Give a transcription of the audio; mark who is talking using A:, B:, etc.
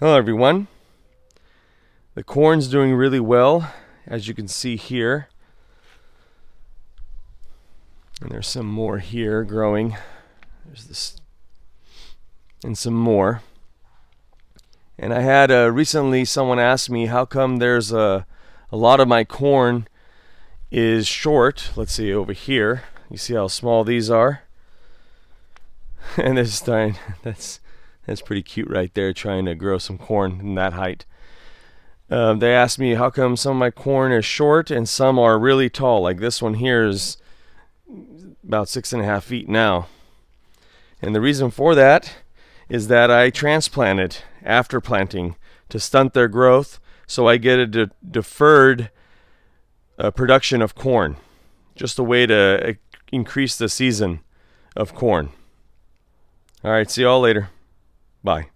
A: Hello everyone. The corn's doing really well, as you can see here. And there's some more here growing. There's this and some more. And I had recently someone asked me how come there's a lot of my corn is short. Let's see over here. You see how small these are? And this time that's pretty cute right there, trying to grow some corn in that height. They asked me how come some of my corn is short and some are really tall. Like this one here is about 6.5 feet now. And the reason for that is that I transplanted after planting to stunt their growth, so I get a deferred production of corn. Just a way to increase the season of corn. All right, see you all later. Bye.